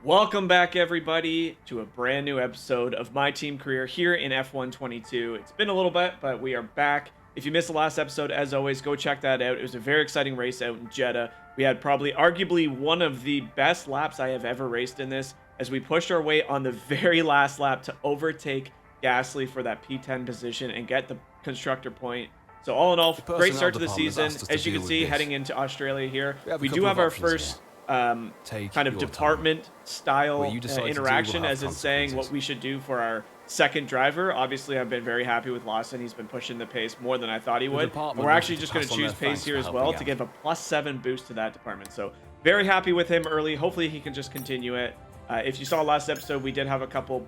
Welcome back, everybody, to a brand new episode of My Team Career here in F122. It's been a little bit, but we are back. If you missed the last episode, as always, go check that out. It was a very exciting race out in Jeddah. We had probably arguably one of the best laps I have ever raced in this, as we pushed our way on the very last lap to overtake Gasly for that P10 position and get the constructor point. So all in all, great start to the season. As you can see, heading into Australia here, we do have our first kind of department style interaction, as it's saying what we should do for our second driver. Obviously, I've been very happy with Lawson. He's been pushing the pace more than I thought he would. And we're actually just going to choose pace here as well to give a +7 boost to that department. So very happy with him early. Hopefully he can just continue it. If you saw last episode, we did have a couple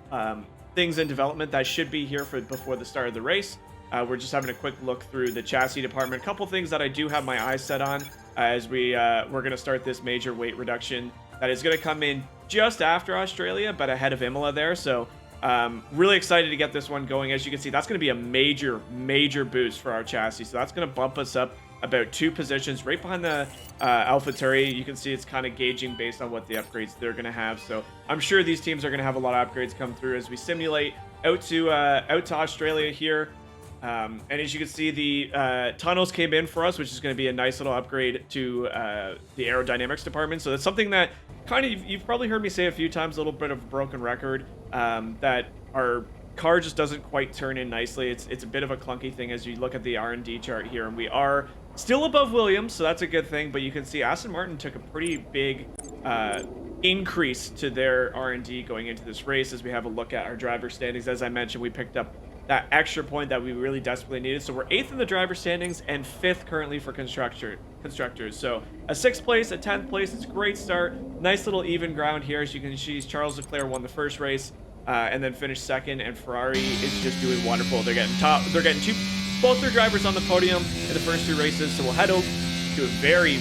things in development that should be here for before the start of the race. We're just having a quick look through the chassis department. A couple things that I do have my eyes set on as we're going to start this major weight reduction that is going to come in just after Australia, but ahead of Imola there. So really excited to get this one going. As you can see, that's going to be a major boost for our chassis. So that's going to bump us up about 2 positions right behind the AlphaTauri. You can see it's kind of gauging based on what the upgrades they're going to have. So I'm sure these teams are going to have a lot of upgrades come through as we simulate out to Australia here. And as you can see, the tunnels came in for us, which is going to be a nice little upgrade to the aerodynamics department. So that's something that kind of you've probably heard me say a few times, a little bit of a broken record, that our car just doesn't quite turn in nicely. It's a bit of a clunky thing as you look at the R&D chart here, and we are still above Williams, so that's a good thing. But you can see Aston Martin took a pretty big increase to their R&D going into this race. As we have a look at our driver standings, as I mentioned, we picked up that extra point that we really desperately needed. So we're 8th in the driver standings and 5th currently for constructors. So a 6th place, a 10th place. It's a great start. Nice little even ground here. As you can see, Charles Leclerc won the first race and then finished 2nd, and Ferrari is just doing wonderful. They're getting both their drivers on the podium in the first 2 races. So we'll head over to a very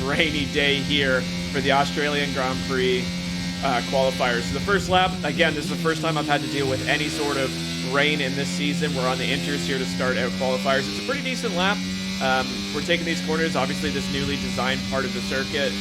rainy day here for the Australian Grand Prix qualifiers. So the first lap, again, this is the first time I've had to deal with any sort of rain in this season. We're on the inters here to start out qualifiers. It's a pretty decent lap. We're taking these corners. Obviously, this newly designed part of the circuit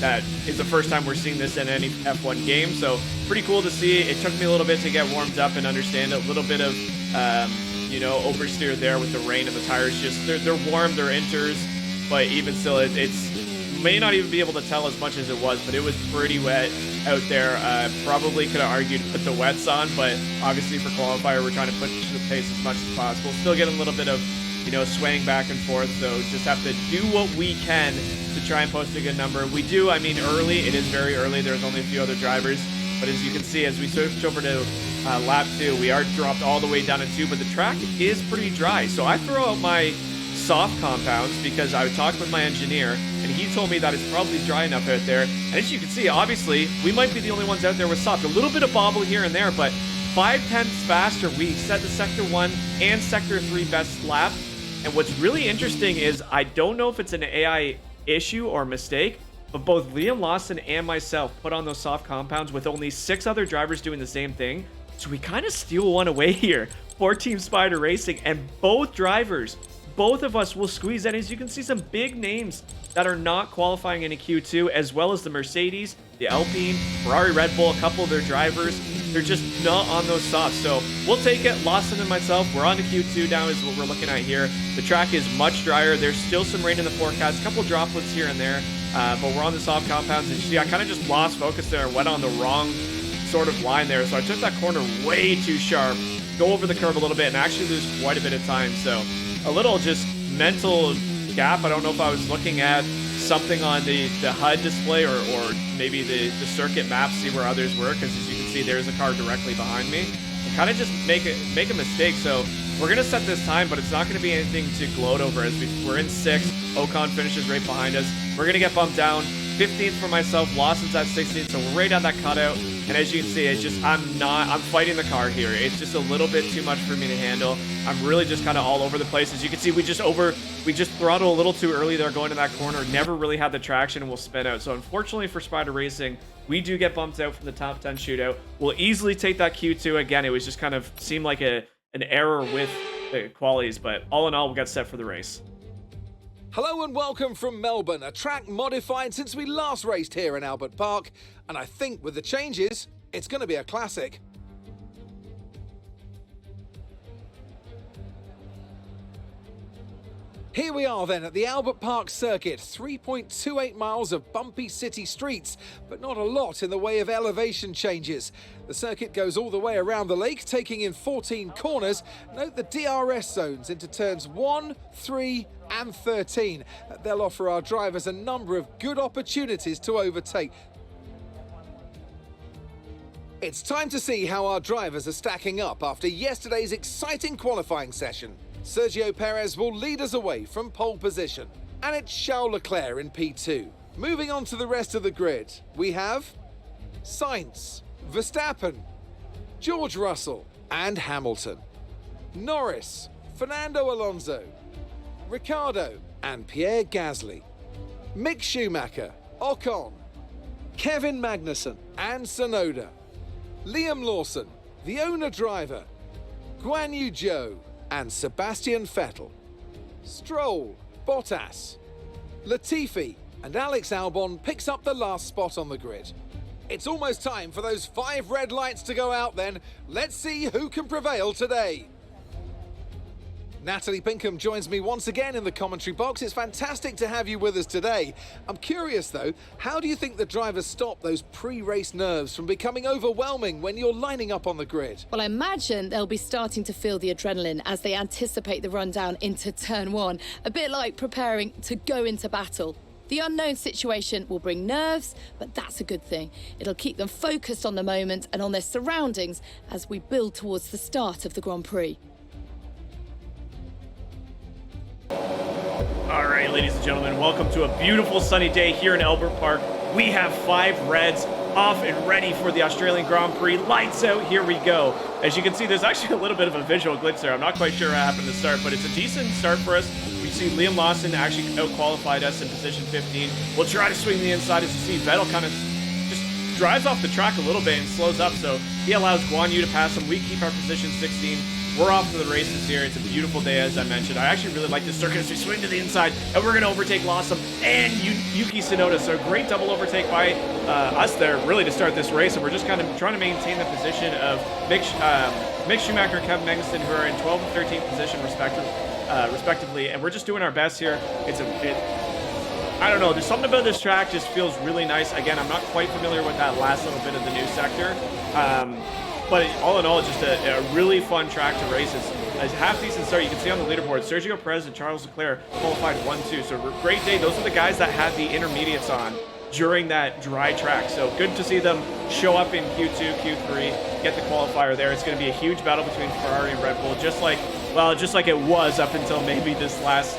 that is the first time we're seeing this in any F1 game. So pretty cool to see. It took me a little bit to get warmed up and understand a little bit of oversteer there with the rain and the tires. Just they're warm, they're inters, but even still, it's may not even be able to tell as much as it was, but it was pretty wet out there. Probably could have argued put the wets on, but obviously for qualifier, we're trying to push the pace as much as possible. Still getting a little bit of, swaying back and forth, so just have to do what we can to try and post a good number. We do, early. It is very early. There's only a few other drivers, but as you can see, as we switch over to lap 2, we are dropped all the way down to 2, but the track is pretty dry. So I throw out my soft compounds because I talked with my engineer and he told me that it's probably dry enough out there. And as you can see, obviously we might be the only ones out there with soft. A little bit of bobble here and there, but 5/10 faster. We set the sector 1 and sector 3 best lap. And what's really interesting is I don't know if it's an AI issue or mistake, but both Liam Lawson and myself put on those soft compounds with only 6 other drivers doing the same thing. So we kind of steal one away here for Team Spider Racing, and both of us will squeeze in. As you can see, some big names that are not qualifying in a Q2, as well as the Mercedes, the Alpine, Ferrari, Red Bull, a couple of their drivers. They're just not on those softs. So we'll take it. Lawson and myself, we're on to Q2 now is what we're looking at here. The track is much drier. There's still some rain in the forecast, a couple droplets here and there, but we're on the soft compounds. And you see, I kind of just lost focus there and went on the wrong sort of line there. So I took that corner way too sharp, go over the curb a little bit, and actually lose quite a bit of time. So a little just mental gap. I don't know if I was looking at something on the HUD display or maybe the circuit map, see where others were, because as you can see, there's a car directly behind me. And kind of just make a mistake. So we're gonna set this time, but it's not gonna be anything to gloat over as we're in 6th. Ocon finishes right behind us. We're gonna get bumped down. 15th for myself, Lawson's at 16th, so we're right on that cutout. And as you can see, it's just I'm fighting the car here. It's just a little bit too much for me to handle. I'm really just kind of all over the place. As you can see, we just throttle a little too early there going to that corner. Never really had the traction and we'll spin out. So unfortunately for Spider Racing, we do get bumped out from the top 10 shootout. We'll easily take that Q2. Again, it was just kind of seemed like an error with the qualities, but all in all, we got set for the race. Hello and welcome from Melbourne, a track modified since we last raced here in Albert Park, and I think with the changes, it's going to be a classic. Here we are then at the Albert Park circuit, 3.28 miles of bumpy city streets, but not a lot in the way of elevation changes. The circuit goes all the way around the lake, taking in 14 corners. Note the DRS zones into turns 1, 3 and 13. They'll offer our drivers a number of good opportunities to overtake. It's time to see how our drivers are stacking up after yesterday's exciting qualifying session. Sergio Perez will lead us away from pole position. And it's Charles Leclerc in P2. Moving on to the rest of the grid, we have Sainz, Verstappen, George Russell and Hamilton, Norris, Fernando Alonso, Ricciardo and Pierre Gasly, Mick Schumacher, Ocon, Kevin Magnussen and Tsunoda, Liam Lawson, the owner-driver, Guan Yu Zhou and Sebastian Vettel, Stroll, Bottas, Latifi and Alex Albon picks up the last spot on the grid. It's almost time for those 5 red lights to go out then. Let's see who can prevail today. Natalie Pinkham joins me once again in the commentary box. It's fantastic to have you with us today. I'm curious though, how do you think the drivers stop those pre-race nerves from becoming overwhelming when you're lining up on the grid? Well, I imagine they'll be starting to feel the adrenaline as they anticipate the rundown into turn 1, a bit like preparing to go into battle. The unknown situation will bring nerves, but that's a good thing. It'll keep them focused on the moment and on their surroundings as we build towards the start of the Grand Prix. All right, ladies and gentlemen, welcome to a beautiful sunny day here in Albert Park. We have 5 reds off and ready for the Australian Grand Prix. Lights out, here we go. As you can see, there's actually a little bit of a visual glitch there. I'm not quite sure what happened to start, but it's a decent start for us. We see Liam Lawson actually out-qualified us in position 15. We'll try to swing the inside. As you see, Vettel kind of just drives off the track a little bit and slows up, so he allows Guan Yu to pass him. We keep our position 16. We're off to the races here. It's a beautiful day, as I mentioned. I actually really like this circuit as we swing to the inside, and we're going to overtake Lawson and Yuki Tsunoda. So a great double overtake by us there, really, to start this race. And we're just kind of trying to maintain the position of Mick Schumacher and Kevin Magnussen, who are in 12th and 13th position, respectively. And we're just doing our best here. I don't know, there's something about this track just feels really nice. Again, I'm not quite familiar with that last little bit of the new sector. But all in all, it's just a really fun track to race. It's a half-decent start. You can see on the leaderboard, Sergio Perez and Charles Leclerc qualified 1-2. So great day. Those are the guys that had the intermediates on during that dry track. So good to see them show up in Q2, Q3, get the qualifier there. It's going to be a huge battle between Ferrari and Red Bull, just like it was up until maybe this last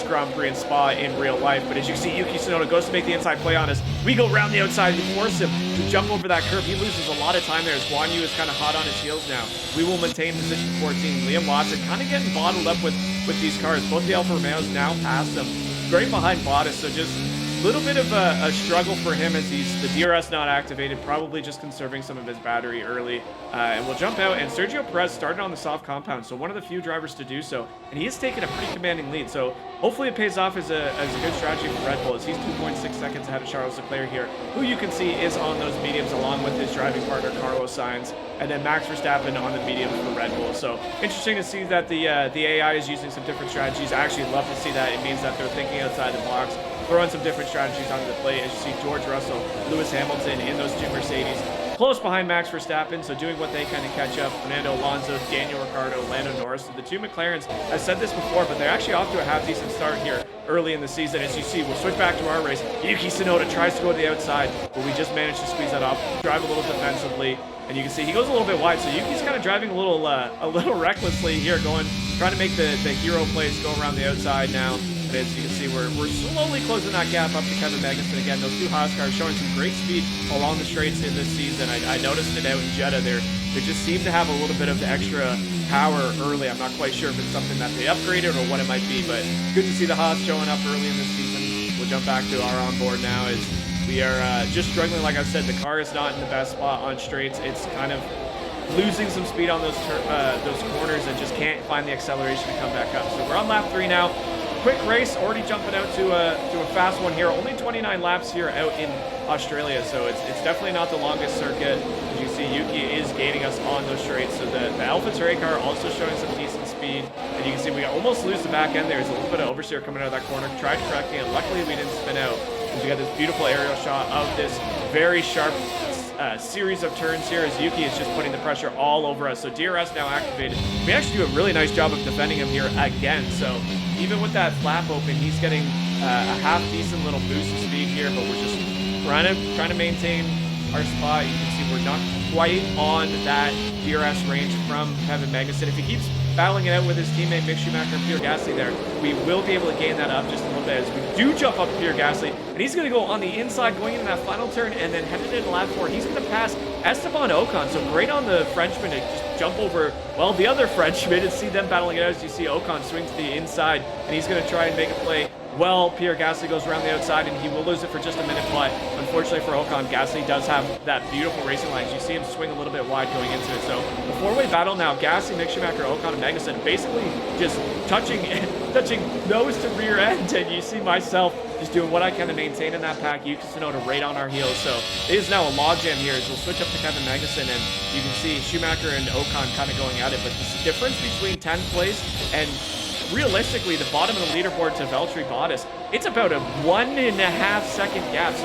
Grand Prix in Spa in real life. But as you can see, Yuki Tsunoda goes to make the inside play on us. We go around the outside and force him to jump over that curve. He loses a lot of time there as Guan Yu is kind of hot on his heels now. We will maintain position 14. Liam Lawson kind of getting bottled up with these cars. Both the Alfa Romeos now past him. Great behind Bottas, so just a little bit of a struggle for him as the DRS not activated, probably just conserving some of his battery early. And we'll jump out, and Sergio Perez started on the soft compound, so one of the few drivers to do so, and he has taken a pretty commanding lead. So hopefully it pays off as a good strategy for Red Bull, as he's 2.6 seconds ahead of Charles Leclerc here, who you can see is on those mediums along with his driving partner Carlos Sainz, and then Max Verstappen on the mediums for Red Bull. So interesting to see that the AI is using some different strategies. I actually love to see that. It means that they're thinking outside the box, throwing some different strategies onto the plate. As you see George Russell, Lewis Hamilton in those 2 Mercedes, close behind Max Verstappen, so doing what they can to catch up. Fernando Alonso, Daniel Ricciardo, Lando Norris. The 2 McLarens, I've said this before, but they're actually off to a half-decent start here early in the season. As you see, we'll switch back to our race. Yuki Tsunoda tries to go to the outside, but we just managed to squeeze that off, drive a little defensively, and you can see he goes a little bit wide, so Yuki's kind of driving a little recklessly here, trying to make the hero plays go around the outside now. And as you can see, we're slowly closing that gap up to Kevin Magnussen again. Those 2 Haas cars showing some great speed along the straights in this season. I noticed it out in Jeddah. They just seem to have a little bit of extra power early. I'm not quite sure if it's something that they upgraded or what it might be, but good to see the Haas showing up early in this season. We'll jump back to our onboard now as we are just struggling. Like I've said, the car is not in the best spot on straights. It's kind of losing some speed on those corners and just can't find the acceleration to come back up. So we're on lap 3 now. quick race, already jumping out to a fast one here. Only 29 laps here out in Australia, so it's definitely not the longest circuit. As you see, Yuki is gaining us on those straights. So the AlphaTauri car also showing some decent speed, and you can see we almost lose the back end there. There's a little bit of oversteer coming out of that corner. Tried correcting it. Luckily, we didn't spin out. And we got this beautiful aerial shot of this very sharp series of turns here as Yuki is just putting the pressure all over us. So DRS now activated. We actually do a really nice job of defending him here again. So even with that flap open, he's getting a half decent little boost of speed here, but we're just trying to maintain our spot. You can see we're not quite on that DRS range from Kevin Magnussen. If he keeps battling it out with his teammate Mick Schumacher and Pierre Gasly there, we will be able to gain that up just a little bit as we do jump up Pierre Gasly, and he's going to go on the inside going into that final turn, and then headed into lap 4. He's going to pass Esteban Ocon, so great on the Frenchman to just jump over, well, the other Frenchman and see them battling it out as you see Ocon swing to the inside, and he's going to try and make a play. Well, Pierre Gasly goes around the outside, and he will lose it for just a minute, but unfortunately for Ocon, Gasly does have that beautiful racing line. You see him swing a little bit wide going into it. So the four-way battle now, Gasly, Mick Schumacher, Ocon, and Magnussen basically just touching nose to rear end, and you see myself just doing what I can to maintain in that pack. Yuki Tsunoda right on our heels. So it is now a logjam here as we'll switch up to Kevin Magnussen, and you can see Schumacher and Ocon kind of going at it, but the difference between 10th place and realistically, the bottom of the leaderboard to Valtteri Bottas, it's about a 1.5 second gap.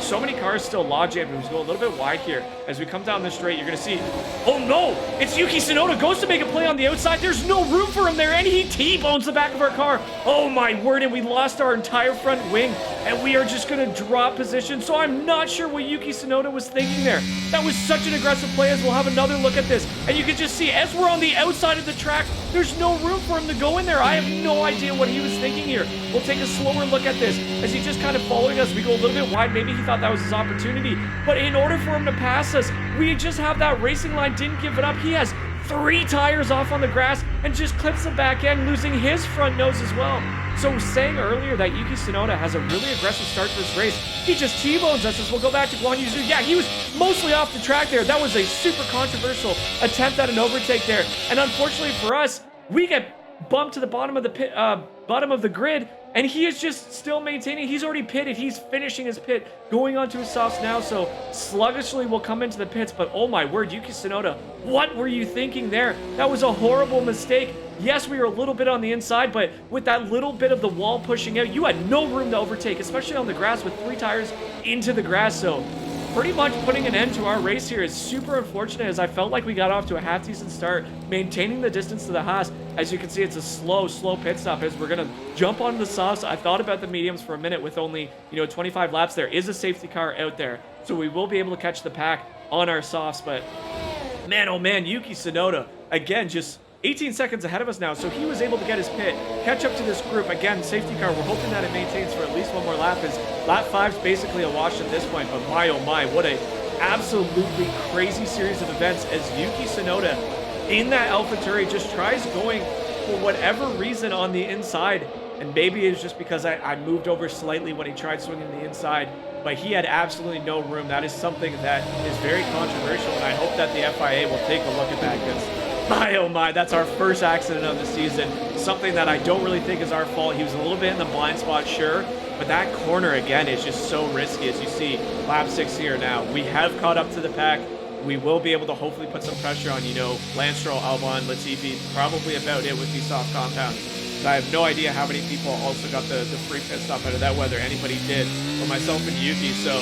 So many cars still logjammed. Who's going a little bit wide here. As we come down the straight, you're going to see, oh no, it's Yuki Tsunoda, goes to make a play on the outside. There's no room for him there, and he T-bones the back of our car. Oh my word, and we lost our entire front wing, and we are just going to drop position. So I'm not sure what Yuki Tsunoda was thinking there. That was such an aggressive play, as we'll have another look at this. And you can just see, as we're on the outside of the track, there's no room for him to go in there. I have no idea what he was thinking here. We'll take a slower look at this as he's just kind of following us. We go a little bit wide. Maybe he thought that was his opportunity. But in order for him to pass us, we just have that racing line, didn't give it up. He has 3 tires off on the grass and just clips the back end, losing his front nose as well. So saying earlier that Yuki Tsunoda has a really aggressive start to this race, he just T-bones us as we'll go back to Guan Yu Zhu. Yeah, he was mostly off the track there. That was a super controversial attempt at an overtake there. And unfortunately for us, we get bumped to the bottom of the pit, bottom of the grid, and he is just still maintaining. He's already pitted. He's finishing his pit, going onto his softs now, so sluggishly will come into the pits. But oh my word, Yuki Tsunoda, what were you thinking there? That was a horrible mistake. Yes, we were a little bit on the inside, but with that little bit of the wall pushing out, you had no room to overtake, especially on the grass with 3 tires into the grass. So pretty much putting an end to our race here is super unfortunate, as I felt like we got off to a half-decent start, maintaining the distance to the Haas. As you can see, it's a slow pit stop as we're going to jump onto the softs. I thought about the mediums for a minute with only, 25 laps. There is a safety car out there, so we will be able to catch the pack on our softs. But man, oh man, Yuki Tsunoda, again, just 18 seconds ahead of us now, so he was able to get his pit, catch up to this group. Again, safety car, we're hoping that it maintains for at least one more lap, as lap 5's basically a wash at this point. But my, oh my, what a absolutely crazy series of events as Yuki Tsunoda in that AlphaTauri just tries going for whatever reason on the inside. And maybe it's just because I moved over slightly when he tried swinging the inside, but he had absolutely no room. That is something that is very controversial, and I hope that the FIA will take a look at that, because my, oh my, that's our first accident of the season. Something that I don't really think is our fault. He was a little bit in the blind spot, sure, but that corner, again, is just so risky. As you see, lap 6 here now. We have caught up to the pack. We will be able to hopefully put some pressure on, Lance Stroll, Albon, Latifi, probably about it with these soft compounds. But I have no idea how many people also got the free pit stop out of that, whether anybody did, but myself and Yuki. So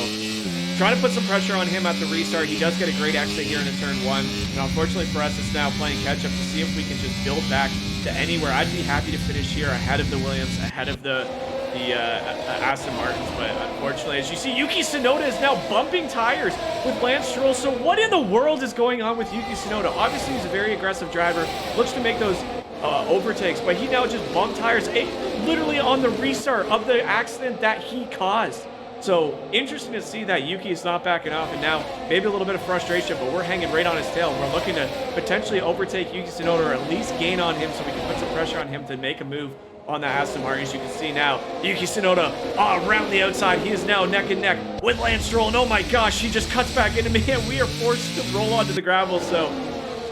trying to put some pressure on him at the restart. He does get a great exit here into turn 1. And unfortunately for us, it's now playing catch up to see if we can just build back to anywhere. I'd be happy to finish here ahead of the Williams, ahead of the Aston Martins. But unfortunately, as you see, Yuki Tsunoda is now bumping tires with Lance Stroll. So what in the world is going on with Yuki Tsunoda? Obviously, he's a very aggressive driver, looks to make those overtakes, but he now just bumped tires literally on the restart of the accident that he caused. So interesting to see that Yuki is not backing off, and now maybe a little bit of frustration, but we're hanging right on his tail. We're looking to potentially overtake Yuki Tsunoda, or at least gain on him, so we can put some pressure on him to make a move on the Aston Martin. As you can see now, Yuki Tsunoda around the outside. He is now neck and neck with Lance Stroll, and oh my gosh, he just cuts back into me, and we are forced to roll onto the gravel. So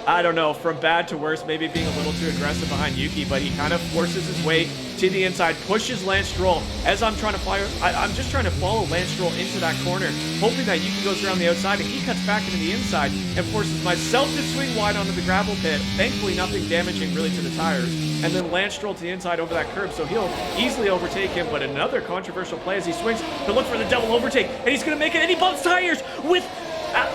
I don't know, from bad to worse, maybe being a little too aggressive behind Yuki, but he kind of forces his way to the inside, pushes Lance Stroll. As I'm trying to fire, I'm just trying to follow Lance Stroll into that corner, hoping that Yuki goes around the outside and he cuts back into the inside and forces myself to swing wide onto the gravel pit. Thankfully, nothing damaging really to the tires. And then Lance Stroll to the inside over that curb, so he'll easily overtake him. But another controversial play as he swings to look for the double overtake, and he's going to make it, and he bumps tires with,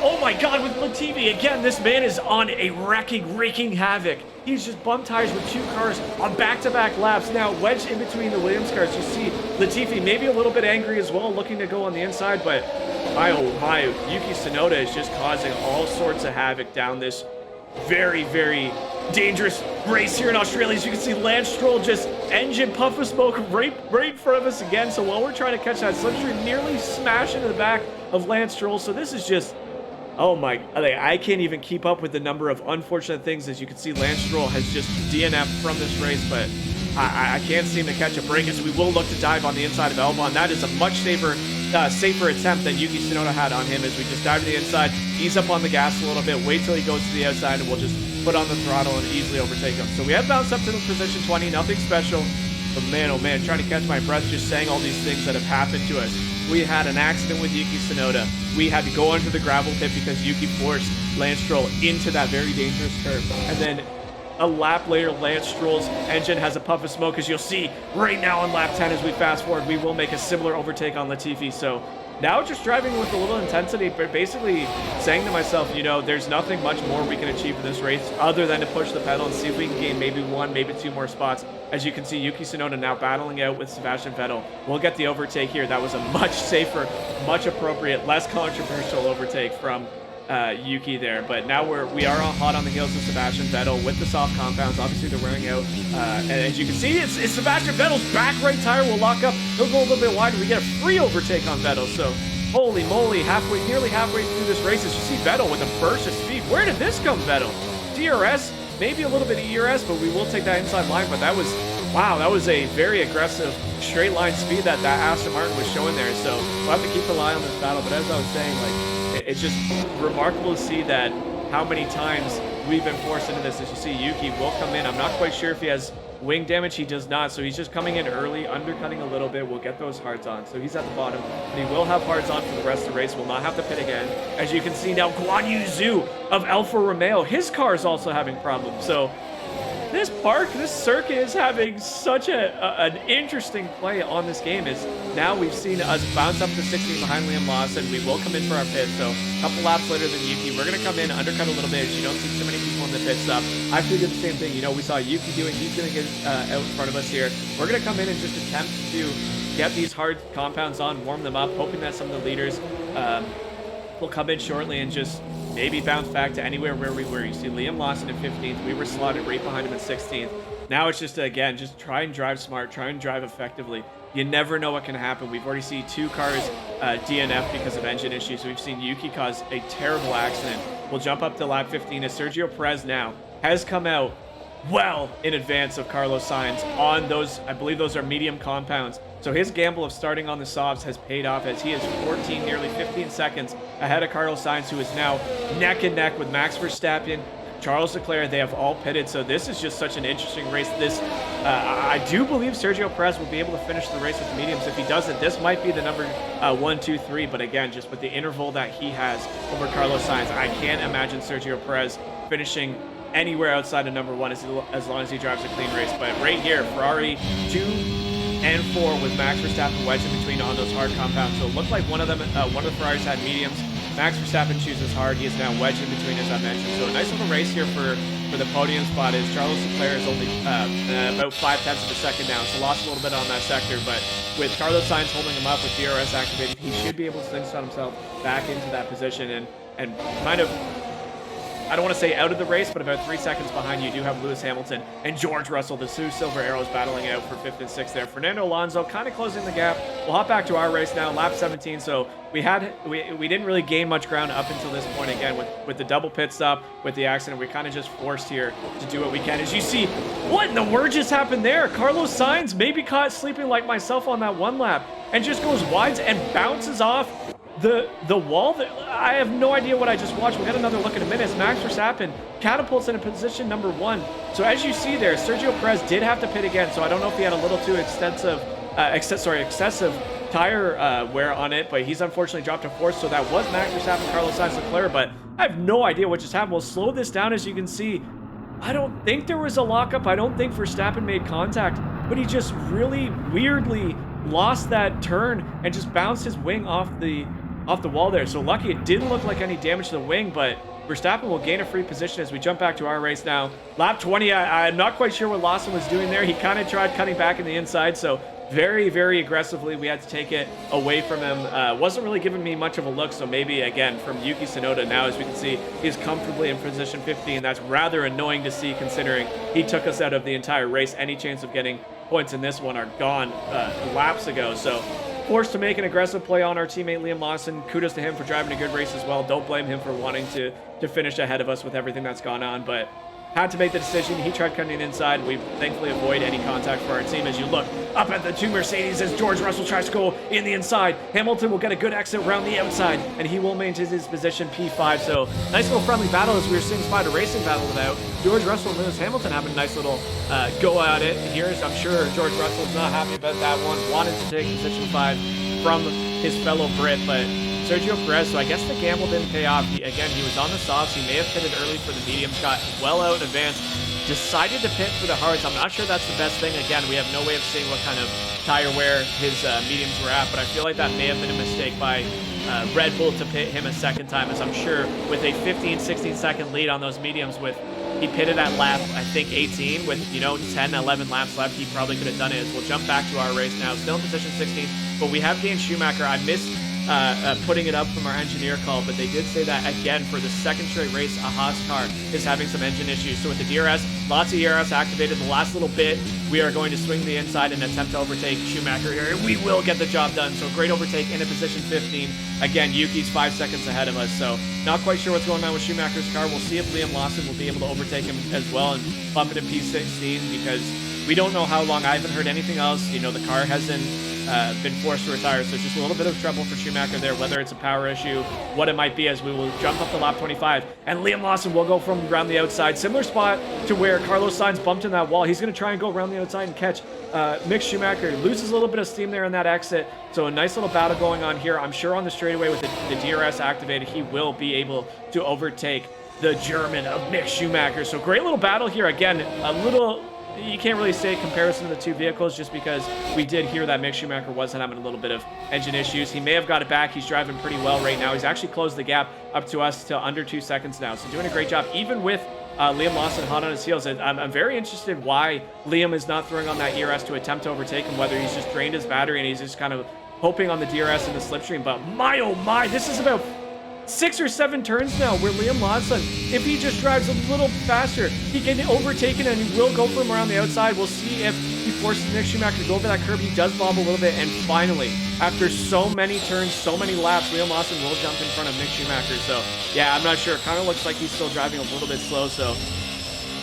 oh my God, with Latifi. Again, this man is on a wreaking havoc. He's just bumped tires with 2 cars on back-to-back laps. Now, wedged in between the Williams cars, you see Latifi maybe a little bit angry as well, looking to go on the inside, but my oh my, Yuki Tsunoda is just causing all sorts of havoc down this very dangerous race here in Australia. As you can see, Lance Stroll just engine puff of smoke right in front of us again. So while we're trying to catch that slipstream, nearly smash into the back of Lance Stroll. So this is just, oh my, I can't even keep up with the number of unfortunate things. As you can see, Lance Stroll has just DNF'd from this race, but I can't seem to catch a break, as we will look to dive on the inside of Albon. That is a much safer attempt that Yuki Tsunoda had on him, as we just dive to the inside, ease up on the gas a little bit, wait till he goes to the outside, and we'll just put on the throttle and easily overtake him. So we have bounced up to the position 20, nothing special, but man, oh man, trying to catch my breath just saying all these things that have happened to us. We had an accident with Yuki Tsunoda. We had to go under the gravel pit because Yuki forced Lance Stroll into that very dangerous curve. And then a lap later, Lance Stroll's engine has a puff of smoke, as you'll see right now on lap 10. As we fast forward, we will make a similar overtake on Latifi. So now just driving with a little intensity, but basically saying to myself, you know, there's nothing much more we can achieve in this race other than to push the pedal and see if we can gain maybe 1, maybe 2 more spots. As you can see, Yuki Tsunoda now battling out with Sebastian Vettel. We'll get the overtake here. That was a much safer, much appropriate, less controversial overtake from Yuki there. But now we are hot on the heels of Sebastian Vettel with the soft compounds. Obviously they're wearing out, and as you can see, it's Sebastian Vettel's back right tire will lock up. He'll go a little bit wider. We get a free overtake on Vettel. So holy moly, nearly halfway through this race, as you see Vettel with a burst of speed. Where did this come, Vettel? DRS, maybe a little bit of ERS, but we will take that inside line. But that was, wow, that was a very aggressive straight line speed that Aston Martin was showing there. So we'll have to keep an eye on this battle. But as I was saying, like, it's just remarkable to see that how many times we've been forced into this. As you see, Yuki will come in. I'm not quite sure if he has wing damage. He does not. So he's just coming in early, undercutting a little bit. We'll get those hards on. So he's at the bottom, and he will have hards on for the rest of the race. Will not have to pit again. As you can see now, Guan Yu Zhu of Alfa Romeo, his car is also having problems. So this circuit is having such an interesting play on this game. Is now we've seen us bounce up to 16 behind Liam Lawson. We will come in for our pit. So a couple laps later than Yuki, we're going to come in, undercut a little bit. You don't see too many people in the pit stop. I figured the same thing. You know, we saw Yuki doing, he's going to get out in front of us here. We're going to come in and just attempt to get these hard compounds on, warm them up, hoping that some of the leaders will come in shortly and just maybe bounce back to anywhere where we were. You see Liam Lawson in 15th. We were slotted right behind him in 16th. Now it's just, again, just try and drive smart, try and drive effectively. You never know what can happen. We've already seen 2 cars DNF because of engine issues. We've seen Yuki cause a terrible accident. We'll jump up to lap 15 as Sergio Perez now has come out well in advance of Carlos Sainz on those, I believe those are medium compounds. So his gamble of starting on the softs has paid off, as he is 14, nearly 15 seconds ahead of Carlos Sainz, who is now neck and neck with Max Verstappen, Charles Leclerc. They have all pitted. So this is just such an interesting race. I do believe Sergio Perez will be able to finish the race with the mediums. If he doesn't, this might be the number 1, 2, 3. But again, just with the interval that he has over Carlos Sainz, I can't imagine Sergio Perez finishing anywhere outside of number 1 as long as he drives a clean race. But right here, Ferrari 2 and 4 with Max Verstappen wedged in between on those hard compounds. So it looked like one of the Ferraris had mediums. Max Verstappen chooses hard. He is now wedged in between, as I mentioned. So a nice little race here for the podium spot. Is Charles Leclerc is only about 0.5 of a second now, so lost a little bit on that sector. But with Carlos Sainz holding him up with DRS activated, he should be able to slingshot himself back into that position and kind of, I don't want to say out of the race, but about 3 seconds behind you do have Lewis Hamilton and George Russell, the two silver arrows, battling out for 5th and 6th there. Fernando Alonso kind of closing the gap. We'll hop back to our race now, lap 17. So we didn't really gain much ground up until this point. Again, with the double pit stop, with the accident, we're kind of just forced here to do what we can. As you see, what in the world just happened there? Carlos Sainz maybe caught sleeping like myself on that one lap and just goes wide and bounces off The wall that I have no idea what I just watched. We'll get another look in a minute. Max Verstappen catapults into position number 1. So as you see there, Sergio Perez did have to pit again. So I don't know if he had a little too excessive tire wear on it, but he's unfortunately dropped to 4th. So that was Max Verstappen, Carlos Sainz Leclerc, but I have no idea what just happened. We'll slow this down. As you can see, I don't think there was a lockup. I don't think Verstappen made contact, but he just really weirdly lost that turn and just bounced his wing off the wall there. So lucky it didn't look like any damage to the wing, but Verstappen will gain a free position as we jump back to our race now. Lap 20, I'm not quite sure what Lawson was doing there. He kind of tried cutting back in the inside, so very, very aggressively we had to take it away from him. Wasn't really giving me much of a look, so maybe, again, from Yuki Tsunoda now, as we can see, he's comfortably in position 15. That's rather annoying to see, considering he took us out of the entire race. Any chance of getting points in this one are gone laps ago, so forced to make an aggressive play on our teammate Liam Lawson. Kudos to him for driving a good race as well. Don't blame him for wanting to finish ahead of us with everything that's gone on, but had to make the decision. He tried cutting inside. We thankfully avoid any contact for our team. As you look up at the 2 Mercedes as George Russell tries to go in the inside. Hamilton will get a good exit around the outside, and he will maintain his position P5. So nice little friendly battle as we were seeing Spider Racing battle it out. George Russell and Lewis Hamilton having a nice little go at it here. I'm sure George Russell's not happy about that one. Wanted to take position 5 from his fellow Brit, but Sergio Perez, so I guess the gamble didn't pay off. He was on the softs. He may have pitted early for the mediums, got well out in advance, decided to pit for the hards. I'm not sure that's the best thing. Again, we have no way of seeing what kind of tire wear his mediums were at, but I feel like that may have been a mistake by Red Bull to pit him a second time, as I'm sure with a 15, 16 second lead on those mediums he pitted at lap, I think, 18 with, 10, 11 laps left. He probably could have done it. We'll jump back to our race now. Still in position 16, but we have gained Schumacher. I missed putting it up from our engineer call, but they did say that again for the second straight race, a Haas car is having some engine issues. So with the DRS, lots of ERS activated the last little bit. We are going to swing the inside and attempt to overtake Schumacher here, and we will get the job done. So great overtake into position 15. Again, Yuki's 5 seconds ahead of us, so not quite sure what's going on with Schumacher's car. We'll see if Liam Lawson will be able to overtake him as well and bump it in P16, because we don't know how long. I haven't heard anything else. The car hasn't been forced to retire, so it's just a little bit of trouble for Schumacher there, whether it's a power issue, what it might be, as we will jump up to lap 25, and Liam Lawson will go from around the outside. Similar spot to where Carlos Sainz bumped in that wall. He's going to try and go around the outside and catch Mick Schumacher. Loses a little bit of steam there in that exit, so a nice little battle going on here. I'm sure on the straightaway with the DRS activated, he will be able to overtake the German of Mick Schumacher. So great little battle here. Again, a little... You can't really say comparison to the two vehicles, just because we did hear that Mick Schumacher wasn't having a little bit of engine issues. He may have got it back. He's driving pretty well right now. He's actually closed the gap up to us to under 2 seconds now. So doing a great job, even with Liam Lawson hot on his heels. I'm very interested why Liam is not throwing on that ERS to attempt to overtake him, whether he's just drained his battery and he's just kind of hoping on the DRS and the slipstream. But my, oh my, this is about 6 or 7 turns now where Liam Lawson, if he just drives a little faster, he can overtake it, and he will go from around the outside. We'll see if he forces Mick Schumacher to go over that curb. He does bob a little bit, and finally, after so many turns, so many laps, Liam Lawson will jump in front of Mick Schumacher. So yeah, I'm not sure. It kind of looks like he's still driving a little bit slow. So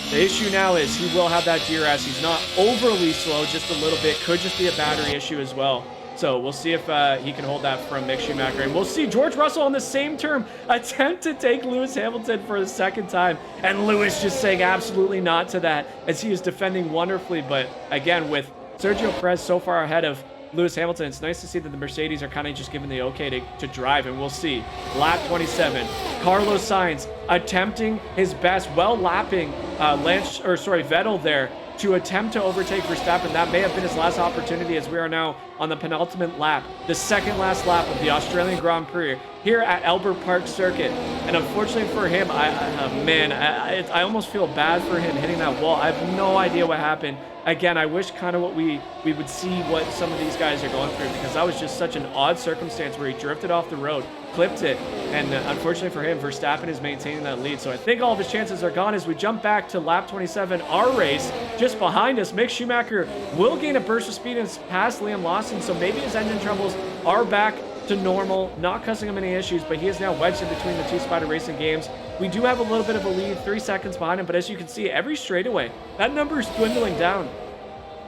the issue now is he will have that DRS. He's not overly slow, just a little bit. Could just be a battery issue as well. So we'll see if he can hold that from Mick Schumacher. And we'll see George Russell on the same term attempt to take Lewis Hamilton for the second time. And Lewis just saying absolutely not to that, as he is defending wonderfully. But again, with Sergio Perez so far ahead of Lewis Hamilton, it's nice to see that the Mercedes are kind of just giving the okay to drive. And we'll see. Lap 27. Carlos Sainz attempting his best, well lapping Vettel there, to attempt to overtake Verstappen. That may have been his last opportunity, as we are now on the penultimate lap, the second last lap of the Australian Grand Prix here at Albert Park Circuit. And unfortunately for him, I almost feel bad for him hitting that wall. I have no idea what happened. Again, I wish kind of what we would see what some of these guys are going through, because that was just such an odd circumstance where he drifted off the road, clipped it, and unfortunately for him, Verstappen is maintaining that lead. So I think all of his chances are gone as we jump back to lap 27, our race. Just behind us, Mick Schumacher will gain a burst of speed and pass Liam Lawson, so maybe his engine troubles are back to normal, not causing him any issues, but he is now wedged in between the two Spider Racing games. We do have a little bit of a lead, 3 seconds behind him, but as you can see, every straightaway, that number is dwindling down.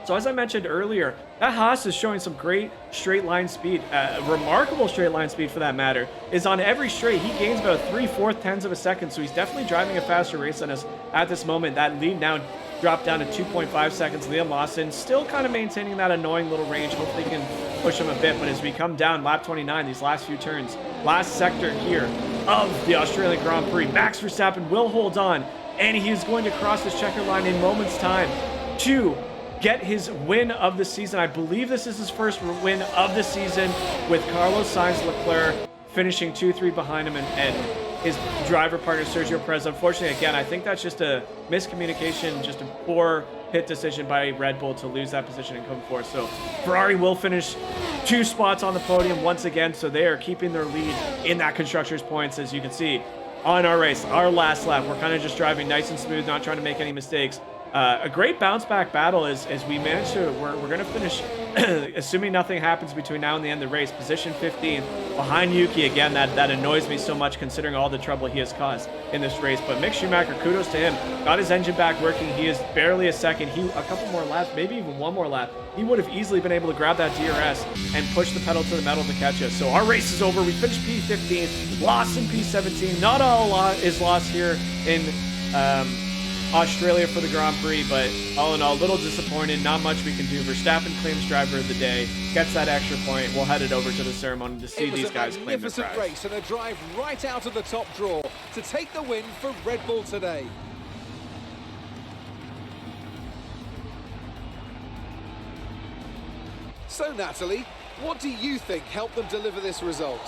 So as I mentioned earlier, that Haas is showing some great straight line speed, remarkable straight line speed for that matter, is on every straight. He gains about 3/4 tenths of a second, so he's definitely driving a faster race than us at this moment. That lead now dropped down to 2.5 seconds. Liam Lawson still kind of maintaining that annoying little range. Hopefully he can push him a bit, but as we come down lap 29, these last few turns, last sector here of the Australian Grand Prix, Max Verstappen will hold on, and he's going to cross this checker line in moments time to get his win of the season. I believe this is his first win of the season, with Carlos Sainz Leclerc finishing 2-3 behind him, and his driver partner Sergio Perez. Unfortunately, again, I think that's just a miscommunication, just a poor pit decision by Red Bull to lose that position and come forth. So Ferrari will finish 2 spots on the podium once again, so they are keeping their lead in that constructors points. As you can see on our race, our last lap, we're kind of just driving nice and smooth, not trying to make any mistakes. A great bounce back battle as we manage to, we're going to finish, assuming nothing happens between now and the end of the race, position 15 behind Yuki. Again, that annoys me so much considering all the trouble he has caused in this race. But Mick Schumacher, kudos to him, got his engine back working. He is barely a second. A couple more laps, maybe even one more lap, he would have easily been able to grab that DRS and push the pedal to the metal to catch us. So our race is over. We finished P15, lost in P17. Not all is lost here in Australia for the Grand Prix, but all in all, a little disappointed. Not much we can do. Verstappen claims driver of the day, gets that extra point. We'll head it over to the ceremony to see these guys claim their prize. It was a magnificent race and a drive right out of the top draw to take the win for Red Bull today. So Natalie, what do you think helped them deliver this result?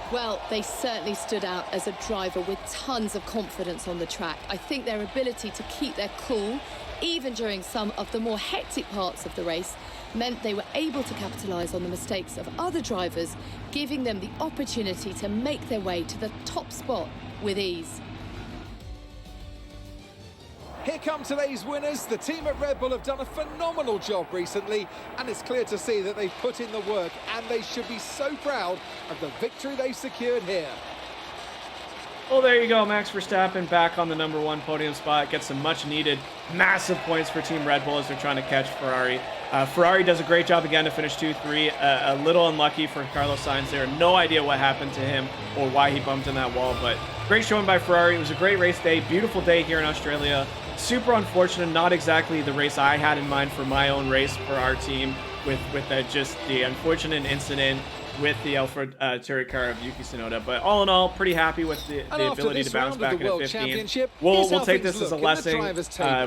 Well, they certainly stood out as a driver with tons of confidence on the track. I think their ability to keep their cool, even during some of the more hectic parts of the race, meant they were able to capitalise on the mistakes of other drivers, giving them the opportunity to make their way to the top spot with ease. Here come today's winners. The team at Red Bull have done a phenomenal job recently, and it's clear to see that they've put in the work, and they should be so proud of the victory they've secured here. Well, there you go. Max Verstappen back on the #1 podium spot. Gets some much needed massive points for Team Red Bull as they're trying to catch Ferrari. Ferrari does a great job again to finish 2-3. A little unlucky for Carlos Sainz there. No idea what happened to him or why he bumped in that wall, but great showing by Ferrari. It was a great race day. Beautiful day here in Australia. Super unfortunate. Not exactly the race I had in mind for my own race for our team, with just the unfortunate incident with the Alfa turret car of Yuki Tsunoda. But all in all, pretty happy with the ability to bounce back in at 15. We'll take this as a lesson.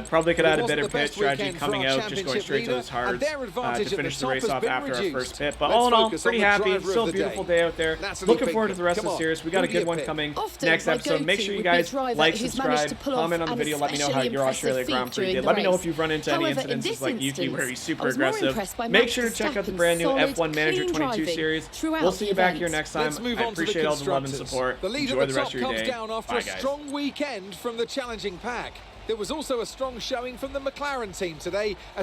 Probably could add a bit of pit strategy coming out, just going straight to those hards to finish the race off after our first pit. But all in all, pretty happy. It's still a beautiful day out there. Looking forward to the rest of the series. We got a good one coming next episode. Make sure you guys like, subscribe, comment on the video. Let me know how your Australia Grand Prix did. Let me know if you've run into any incidences like Yuki where he's super aggressive. Make sure to check out the brand new F1 Manager 22 series. We'll see you back here next time. I appreciate all the love and support. Enjoy the rest of your day. Down after a strong weekend from the challenging pack. There was also a strong showing from the McLaren team today as